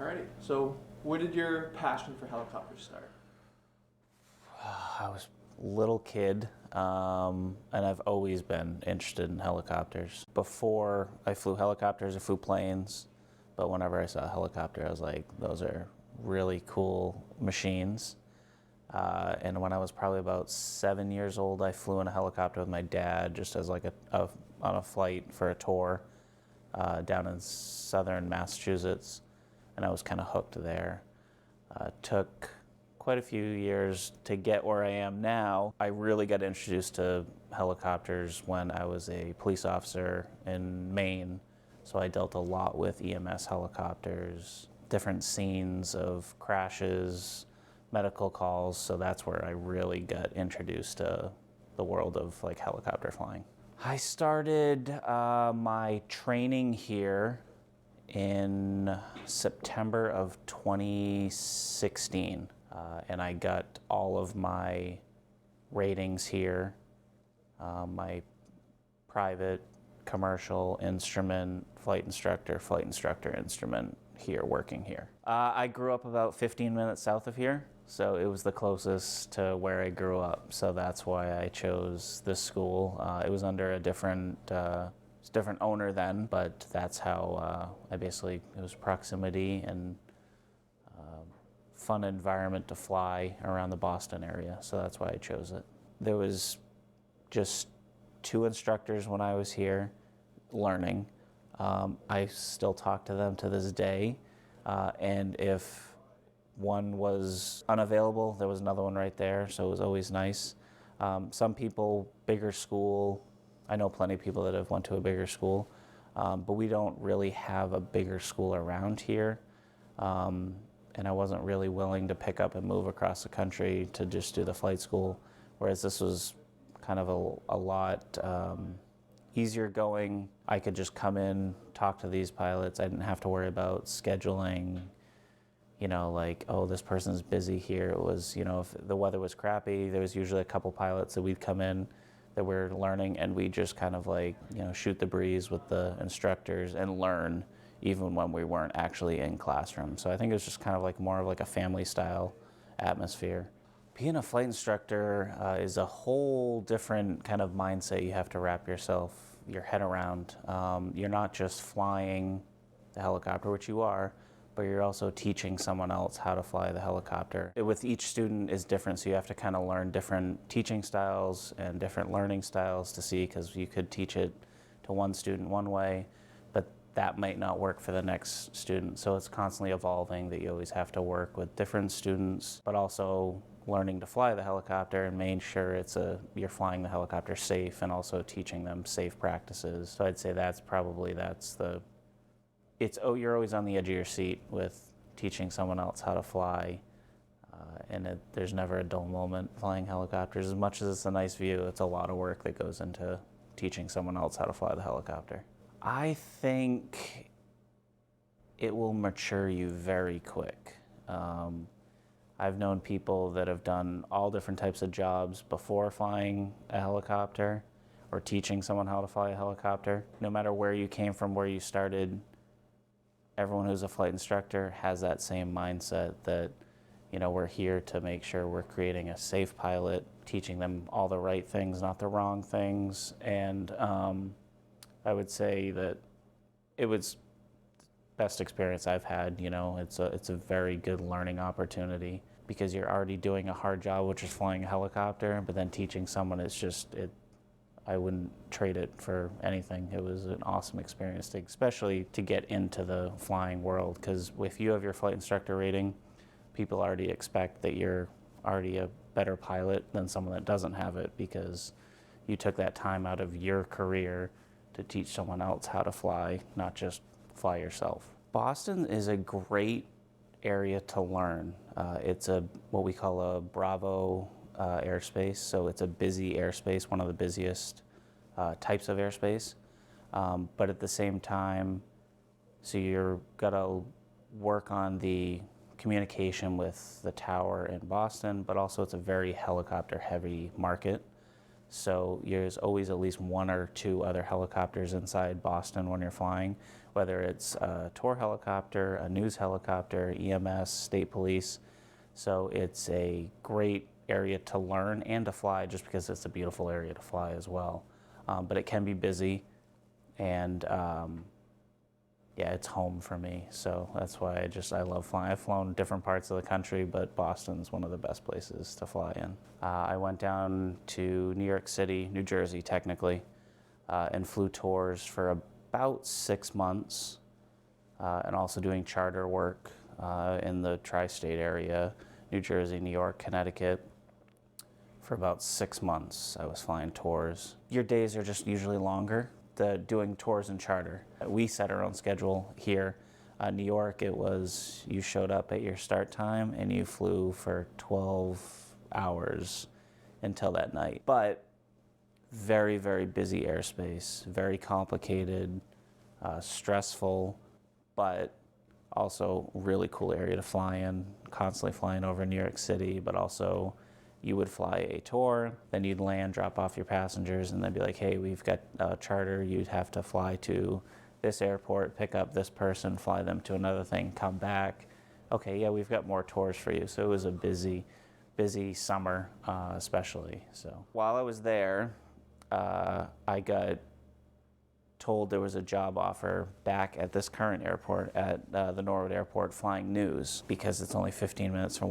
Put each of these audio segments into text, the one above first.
Alrighty. So, where did your passion for helicopters start? I was a little kid, and I've always been interested in helicopters. Before I flew helicopters, I flew planes, but whenever I saw a helicopter, I was like, those are really cool machines. And when I was probably about 7 years old, I flew in a helicopter with my dad just as like on a flight for a tour down in southern Massachusetts, and I was kind of hooked there. Took quite a few years to get where I am now. I really got introduced to helicopters when I was a police officer in Maine. So I dealt a lot with EMS helicopters, different scenes of crashes, medical calls. So that's where I really got introduced to the world of like helicopter flying. I started my training here in September of 2016, and I got all of my ratings here, my private, commercial, instrument, flight instructor, instrument here, working here. I grew up about 15 minutes south of here, so it was the closest to where I grew up, so that's why I chose this school. It was under a different owner then, but that's how it was proximity and fun environment to fly around the Boston area, so that's why I chose it. There was just 2 instructors when I was here learning. I still talk to them to this day, and if one was unavailable, there was another one right there, so it was always nice. Some people, bigger school, I know plenty of people that have went to a bigger school, but we don't really have a bigger school around here. And I wasn't really willing to pick up and move across the country to just do the flight school, whereas this was kind of a lot easier going. I could just come in, talk to these pilots. I didn't have to worry about scheduling, like, oh, this person's busy here. It was, if the weather was crappy, there was usually a couple pilots that we'd come in that we're learning, and we just kind of like, shoot the breeze with the instructors and learn even when we weren't actually in classrooms. So I think it was just kind of like more of like a family style atmosphere. Being a flight instructor is a whole different kind of mindset you have to wrap your head around. You're not just flying the helicopter, which you are, but you're also teaching someone else how to fly the helicopter. With each student is different, so you have to kind of learn different teaching styles and different learning styles to see, because you could teach it to one student one way, but that might not work for the next student. So it's constantly evolving, that you always have to work with different students, but also learning to fly the helicopter and making sure you're flying the helicopter safe, and also teaching them safe practices. So I'd say you're always on the edge of your seat with teaching someone else how to fly, and there's never a dull moment flying helicopters. As much as it's a nice view, it's a lot of work that goes into teaching someone else how to fly the helicopter. I think it will mature you very quick. I've known people that have done all different types of jobs before flying a helicopter or teaching someone how to fly a helicopter. No matter where you came from, where you started, everyone who's a flight instructor has that same mindset that, we're here to make sure we're creating a safe pilot, teaching them all the right things, not the wrong things. And I would say that it was best experience I've had. It's a very good learning opportunity, because you're already doing a hard job, which is flying a helicopter, but then teaching someone I wouldn't trade it for anything. It was an awesome experience, especially to get into the flying world, because if you have your flight instructor rating, people already expect that you're already a better pilot than someone that doesn't have it, because you took that time out of your career to teach someone else how to fly, not just fly yourself. Boston is a great area to learn. It's what we call a Bravo airspace, so it's a busy airspace, one of the busiest types of airspace. But at the same time, so you're gotta work on the communication with the tower in Boston, but also it's a very helicopter heavy market. So there's always at least one or two other helicopters inside Boston when you're flying, whether it's a tour helicopter, a news helicopter, EMS, state police. So it's a great area to learn and to fly, just because it's a beautiful area to fly as well. But it can be busy, and yeah, it's home for me. So that's why I love flying. I've flown different parts of the country, but Boston's one of the best places to fly in. I went down to New York City, New Jersey technically, and flew tours for about 6 months, and also doing charter work in the tri-state area, New Jersey, New York, Connecticut. For about 6 months, I was flying tours. Your days are just usually longer, doing tours and charter. We set our own schedule here. New York, it was you showed up at your start time and you flew for 12 hours until that night. But very, very busy airspace, very complicated, stressful, but also really cool area to fly in, constantly flying over New York City, but also you would fly a tour, then you'd land, drop off your passengers, and then be like, hey, we've got a charter, you'd have to fly to this airport, pick up this person, fly them to another thing, come back. Okay, yeah, we've got more tours for you. So it was a busy summer, especially. So while I was there, I got told there was a job offer back at this current airport, at the Norwood Airport, flying news, because it's only 15 minutes from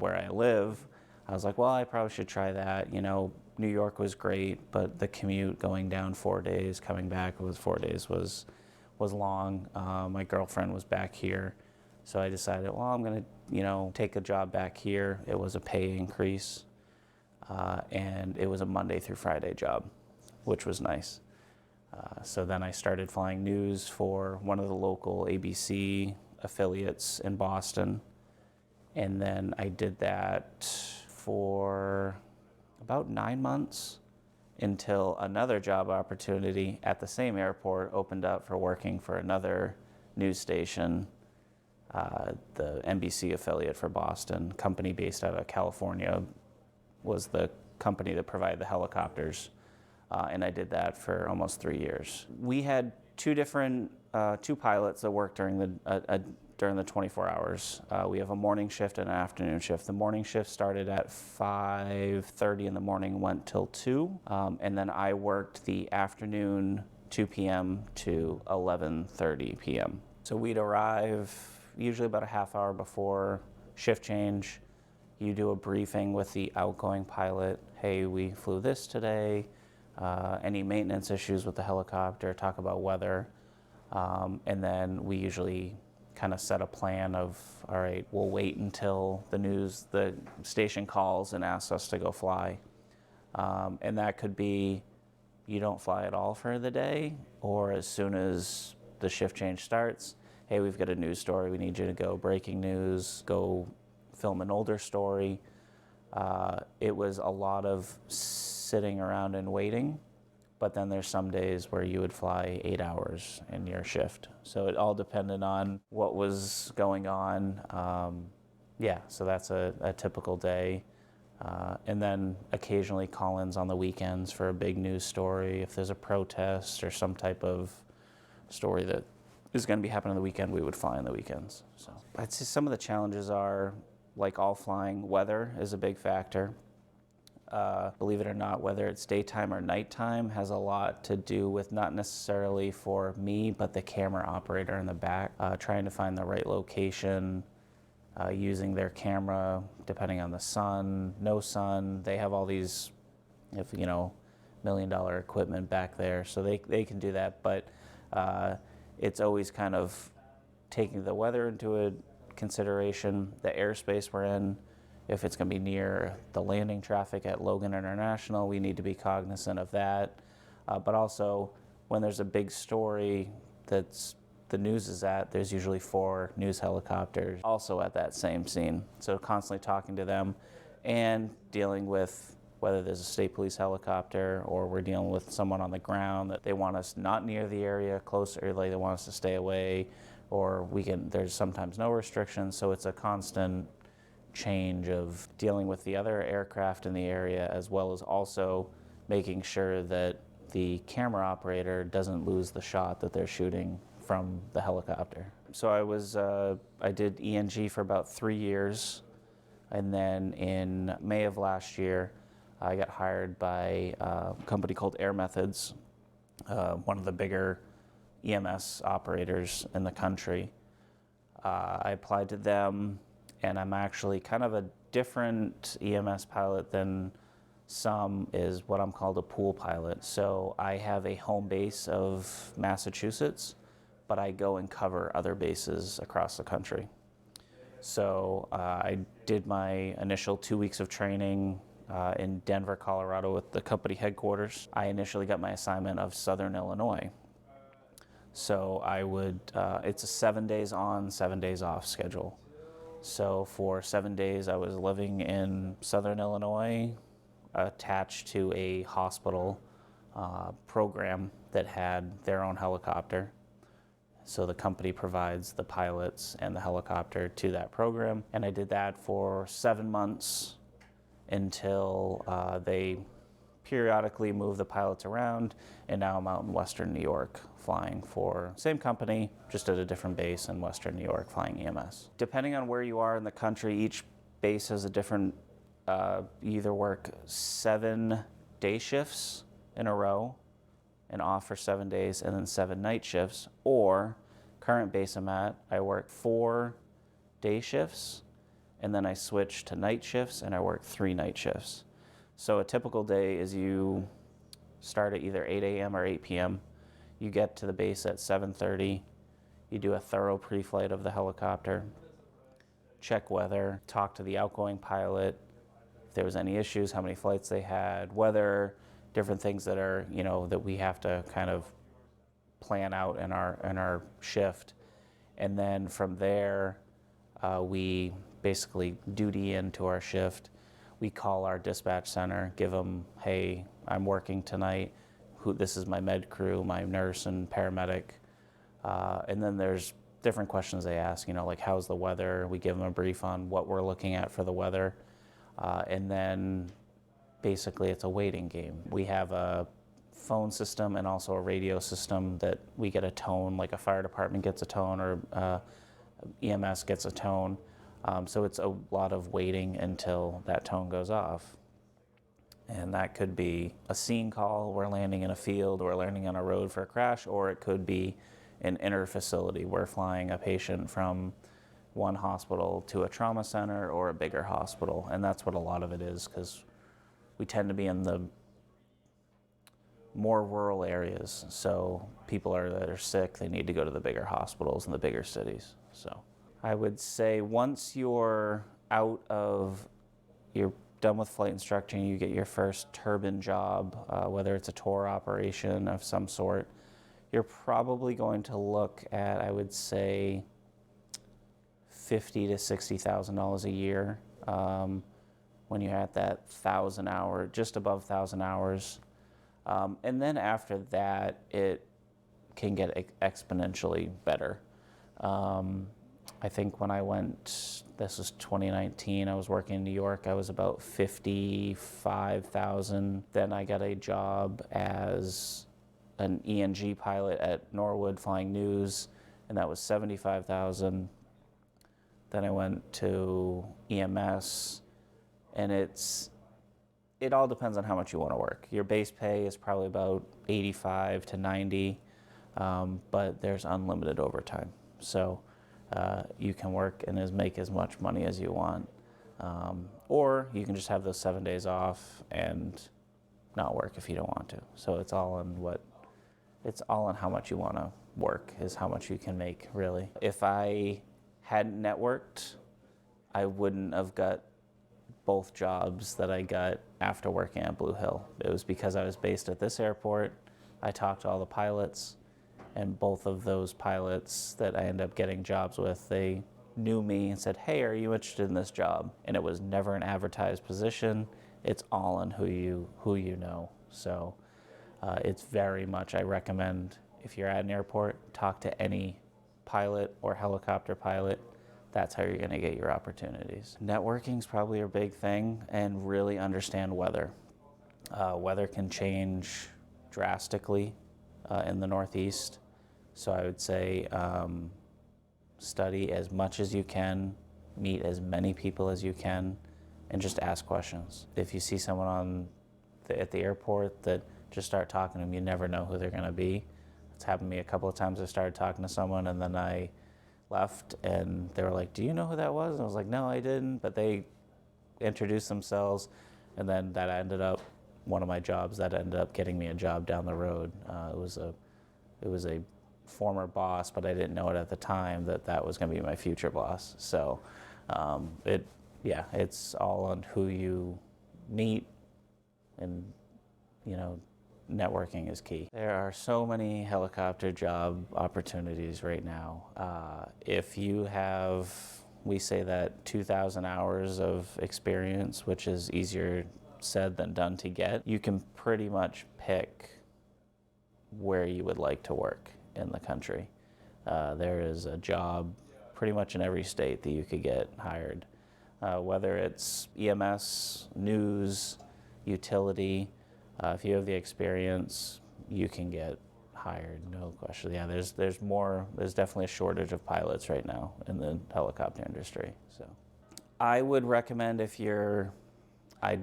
where I live. I was like, well, I probably should try that. You know, New York was great, but the commute going down 4 days, coming back was 4 days was long. My girlfriend was back here, so I decided, well, I'm gonna, take a job back here. It was a pay increase, and it was a Monday through Friday job, which was nice. So then I started flying news for one of the local ABC affiliates in Boston, and then I did that for about 9 months until another job opportunity at the same airport opened up for working for another news station, the NBC affiliate for Boston, company based out of California, was the company that provided the helicopters, and I did that for almost 3 years. We had two pilots that worked during the 24 hours. We have a morning shift and an afternoon shift. The morning shift started at 5:30 in the morning, went till 2, and then I worked the afternoon 2 p.m. to 11:30 p.m. So we'd arrive usually about a half hour before shift change. You do a briefing with the outgoing pilot. Hey, we flew this today. Any maintenance issues with the helicopter, talk about weather, and then we usually kind of set a plan of, all right, we'll wait until the station calls and asks us to go fly. And that could be you don't fly at all for the day, or as soon as the shift change starts, hey, we've got a news story, we need you to go breaking news, go film an older story. It was a lot of sitting around and waiting, but then there's some days where you would fly 8 hours in your shift. So it all depended on what was going on. So that's a typical day. And then occasionally call-ins on the weekends for a big news story. If there's a protest or some type of story that is going to be happening on the weekend, we would fly on the weekends. So I'd say some of the challenges are, like all flying, weather is a big factor. Believe it or not, whether it's daytime or nighttime has a lot to do with, not necessarily for me, but the camera operator in the back, trying to find the right location, using their camera, depending on the sun, no sun. They have all these, $1 million equipment back there, so they can do that. But it's always kind of taking the weather into consideration, the airspace we're in. If it's going to be near the landing traffic at Logan International, we need to be cognizant of that. But also, when there's a big story that's the news is at, there's usually 4 news helicopters also at that same scene. So constantly talking to them and dealing with whether there's a state police helicopter or we're dealing with someone on the ground that they want us not near the area, closer, like they want us to stay away, or there's sometimes no restrictions. So it's a constant change of dealing with the other aircraft in the area, as well as also making sure that the camera operator doesn't lose the shot that they're shooting from the helicopter. So I did ENG for about 3 years, and then in May of last year, I got hired by a company called Air Methods, one of the bigger EMS operators in the country. I applied to them, and I'm actually kind of a different EMS pilot than some is what I'm called a pool pilot. So I have a home base of Massachusetts, but I go and cover other bases across the country. So I did my initial 2 weeks of training in Denver, Colorado with the company headquarters. I initially got my assignment of Southern Illinois. So it's a 7 days on, 7 days off schedule. So for 7 days I was living in Southern Illinois, attached to a hospital program that had their own helicopter. So the company provides the pilots and the helicopter to that program. And I did that for 7 months until they periodically move the pilots around. And now I'm out in Western New York flying for same company, just at a different base in Western New York flying EMS. Depending on where you are in the country, each base has a different, you either work 7 day shifts in a row and off for 7 days, and then 7 night shifts, or current base I'm at, I work 4 day shifts, and then I switch to night shifts, and I work 3 night shifts. So a typical day is you start at either 8 a.m. or 8 p.m. You get to the base at 7:30. You do a thorough pre-flight of the helicopter, check weather, talk to the outgoing pilot, if there was any issues, how many flights they had, weather, different things that are, that we have to kind of plan out in our shift. And then from there, we basically duty into our shift. We call our dispatch center, give them, hey, I'm working tonight. This is my med crew, my nurse and paramedic. And then there's different questions they ask, like how's the weather? We give them a brief on what we're looking at for the weather. And then basically it's a waiting game. We have a phone system and also a radio system that we get a tone, like a fire department gets a tone or EMS gets a tone. So it's a lot of waiting until that tone goes off. And that could be a scene call, we're landing in a field, we're landing on a road for a crash, or it could be an inter-facility. We're flying a patient from one hospital to a trauma center or a bigger hospital. And that's what a lot of it is, because we tend to be in the more rural areas. So people that are sick, they need to go to the bigger hospitals in the bigger cities. So I would say once you're done with flight instructing, you get your first turbine job, whether it's a tour operation of some sort, you're probably going to look at, I would say, $50,000 to $60,000 a year when you're at that 1,000 hour, just above 1,000 hours. And then after that, it can get exponentially better. I think when I went, this was 2019, I was working in New York, I was about 55,000. Then I got a job as an ENG pilot at Norwood flying news, and that was 75,000. Then I went to EMS, and it all depends on how much you want to work. Your base pay is probably about 85 to 90, but there's unlimited overtime. So you can work and make as much money as you want. Or you can just have those 7 days off and not work if you don't want to. So it's all on how much you want to work is how much you can make, really. If I hadn't networked, I wouldn't have got both jobs that I got after working at Blue Hill. It was because I was based at this airport. I talked to all the pilots, and both of those pilots that I ended up getting jobs with, they knew me and said, hey, are you interested in this job? And it was never an advertised position. It's all in who you know. So it's very much, I recommend, if you're at an airport, talk to any pilot or helicopter pilot. That's how you're going to get your opportunities. Networking's probably a big thing, and really understand weather. Weather can change drastically in the Northeast. So I would say study as much as you can, meet as many people as you can, and just ask questions. If you see someone at the airport, that just start talking to them. You never know who they're going to be. It's happened to me a couple of times. I started talking to someone and then I left and they were like, "Do you know who that was?" And I was like, "No, I didn't," but they introduced themselves, and then that ended up one of my jobs that ended up getting me a job down the road. It was a former boss, but I didn't know it at the time that was going to be my future boss. So it's all on who you meet, and networking is key. There are so many helicopter job opportunities right now. If you have, we say that 2,000 hours of experience, which is easier said than done to get, you can pretty much pick where you would like to work in the country. There is a job pretty much in every state that you could get hired, whether it's EMS, news, utility. If you have the experience, you can get hired, no question. Yeah, there's definitely a shortage of pilots right now in the helicopter industry. So I would recommend I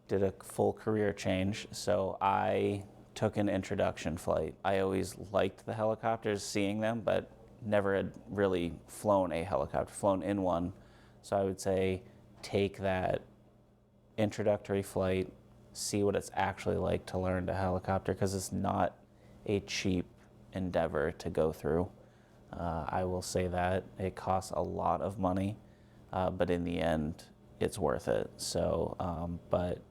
did a full career change, so I took an introduction flight. I always liked the helicopters, seeing them, but never had really flown a helicopter, flown in one. So I would say take that introductory flight, see what it's actually like to learn to helicopter, because it's not a cheap endeavor to go through. I will say that it costs a lot of money, but in the end, it's worth it. So, but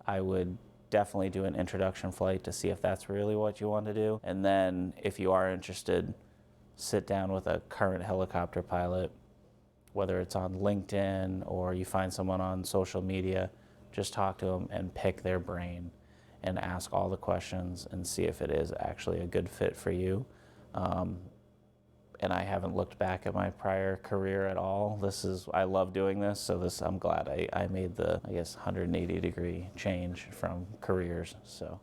I would definitely do an introduction flight to see if that's really what you want to do. And then if you are interested, sit down with a current helicopter pilot, whether it's on LinkedIn or you find someone on social media, just talk to them and pick their brain and ask all the questions and see if it is actually a good fit for you. And I haven't looked back at my prior career at all. I love doing this, so I'm glad I made the, 180-degree change from careers, so.